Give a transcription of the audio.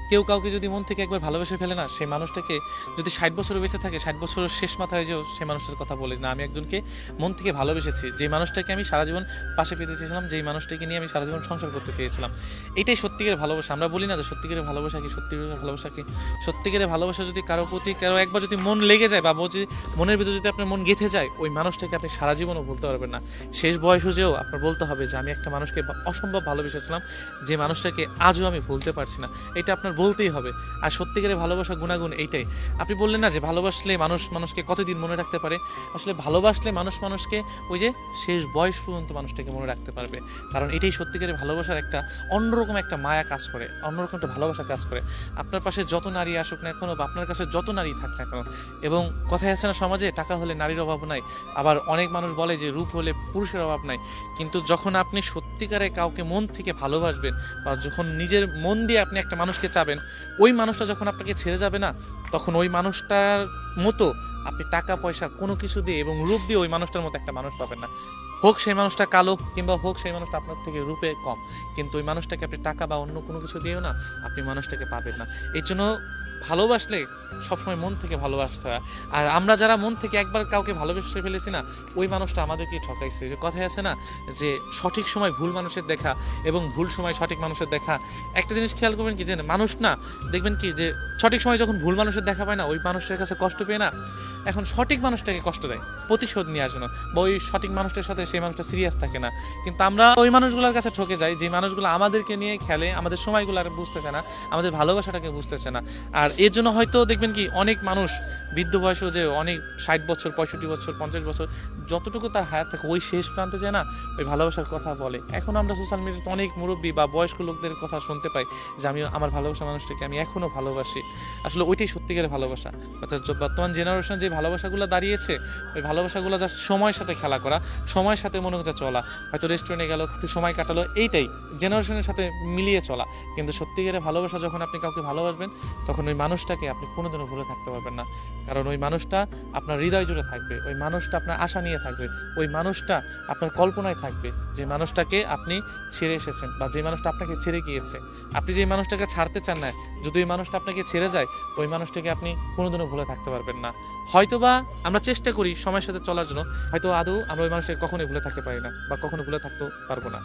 কেউ কাউকে যদি মন থেকে একবার ভালোবেসে ফেলে না, সেই মানুষটাকে যদি 60 বছরও বেঁচে থাকে, 60 বছরের শেষ মাথায় যেও সেই মানুষটার কথা বলে না আমি একজনকে মন থেকে ভালোবেসেছি, যে মানুষটাকে আমি সারা জীবন পাশে পেতে চেয়েছিলাম, যেই মানুষটাকে নিয়ে আমি সারা জীবন সংসার করতে চেয়েছিলাম। এটাই সত্যিকারের ভালোবাসা। আমরা বলি না যে সত্যিকারের ভালোবাসা কি, সত্যিকারের ভালোবাসা কি। সত্যিকারের ভালোবাসা যদি কারো প্রতি কারো একবার যদি মন লেগে যায় বা মনের ভিতরে যদি আপনার মন গেঁথে যায়, ওই মানুষটাকে আপনি সারা জীবনও ভুলতে পারবেন না। শেষ বয়স যেও আপনার বলতে হবে যে আমি একটা মানুষকে অসম্ভব ভালোবেসেছিলাম, যে মানুষটাকে আজও আমি ভুলতে পারছি না। এটা আপনার বলতেই হবে। আর সত্যিকারের ভালোবাসা গুণাগুণ এইটাই। আপনি বললেন না যে ভালোবাসলে মানুষ মানুষকে কতদিন মনে রাখতে পারে। আসলে ভালোবাসলে মানুষ মানুষকে ওই যে শেষ বয়স পর্যন্ত মানুষটাকে মনে রাখতে পারবে। কারণ এটাই সত্যিকারের ভালোবাসার একটা অন্যরকম একটা মায়া কাজ করে, অন্যরকম একটা ভালোবাসা কাজ করে। আপনার পাশে যত নারী আসুক না কেন বা আপনার কাছে যত নারী থাক না কেন, এবং কথায় আছে না সমাজে টাকা হলে নারীর অভাব নাই, আবার অনেক মানুষ বলে যে রূপ হলে পুরুষের অভাব নাই। কিন্তু যখন আপনি সত্যিকারে কাউকে মন থেকে ভালোবাসবেন বা যখন নিজের মন দিয়ে আপনি একটা মানুষকে চাবেন, ওই মানুষটা যখন আপনাকে ছেড়ে যাবে না, তখন ওই মানুষটার মতো আপনি টাকা পয়সা কোনো কিছু দিয়ে এবং রূপ দিয়ে ওই মানুষটার মতো একটা মানুষ পাবেন না। হোক সেই মানুষটা কালো কিংবা হোক সেই মানুষটা আপনার থেকে রূপে কম, কিন্তু ওই মানুষটাকে আপনি টাকা বা অন্য কোনো কিছু দিয়েও না আপনি মানুষটাকে পাবেন না। এই জন্য ভালোবাসলে সবসময় মন থেকে ভালোবাসতে হয়। আর আমরা যারা মন থেকে একবার কাউকে ভালোবেসে ফেলেছি না, ওই মানুষটা আমাদেরকে ঠকাইছে। যে কথায় আছে না যে সঠিক সময় ভুল মানুষের দেখা এবং ভুল সময় সঠিক মানুষের দেখা। একটা জিনিস খেয়াল করবেন কি, যে মানুষ না দেখবেন কি যে সঠিক সময় যখন ভুল মানুষের দেখা পায় না, ওই মানুষের কাছে কষ্ট পেয়ে না এখন সঠিক মানুষটাকে কষ্ট দেয় প্রতিশোধ নেওয়ার জন্য, বা ওই সঠিক মানুষটার সাথে সেই মানুষটা সিরিয়াস থাকে না। কিন্তু আমরা ওই মানুষগুলোর কাছে ঠকে যাই যে মানুষগুলো আমাদেরকে নিয়ে খেলে, আমাদের সময়গুলো আর বুঝতেছে না, আমাদের ভালোবাসাটাকে বুঝতেছে না। আর এর জন্য হয়তো দেখবেন কি অনেক মানুষ বৃদ্ধ বয়সেও যে অনেক 60 বছর 65 বছর 50 বছর যতটুকু তার হায়াত থাকে ওই শেষ প্রান্তে যায় না ওই ভালোবাসার কথা বলে। এখন আমরা সোশ্যাল মিডিয়াতে অনেক মুরব্বী বা বয়স্ক লোকদের কথা শুনতে পাই যে আমি আমার ভালোবাসা মানুষটাকে আমি এখনও ভালোবাসি। আসলে ওইটাই সত্যিকারের ভালোবাসা। অর্থাৎ বর্তমান জেনারেশন যে ভালোবাসাগুলো দাঁড়িয়েছে, ওই ভালোবাসাগুলো যা সময়ের সাথে খেলা করা, সময়ের সাথে মনে হচ্ছে চলা, হয়তো রেস্টুরেন্টে গেল একটু সময় কাটালো, এইটাই জেনারেশনের সাথে মিলিয়ে চলা। কিন্তু সত্যিকারের ভালোবাসা যখন আপনি কাউকে ভালোবাসবেন, তখন ওই মানুষটাকে আপনি কোনোদিনও ভুলে থাকতে পারবেন না। কারণ ওই মানুষটা আপনার হৃদয় জুড়ে থাকবে, ওই মানুষটা আপনার আশা নিয়ে থাকবে, ওই মানুষটা আপনার কল্পনায় থাকবে। যে মানুষটাকে আপনি ছেড়ে এসেছেন বা যে মানুষটা আপনাকে ছেড়ে গিয়েছে, আপনি যে মানুষটাকে ছাড়তে চান না, যদি ওই মানুষটা আপনাকে ছেড়ে যায়, ওই মানুষটাকে আপনি কোনোদিনও ভুলে থাকতে পারবেন না। হয়তোবা আমরা চেষ্টা করি সময়ের সাথে চলার জন্য, হয়তো আদৌ আমরা ওই মানুষটাকে কখনোই ভুলে থাকতে পারি না বা কখনো ভুলে থাকতেও পারবো না।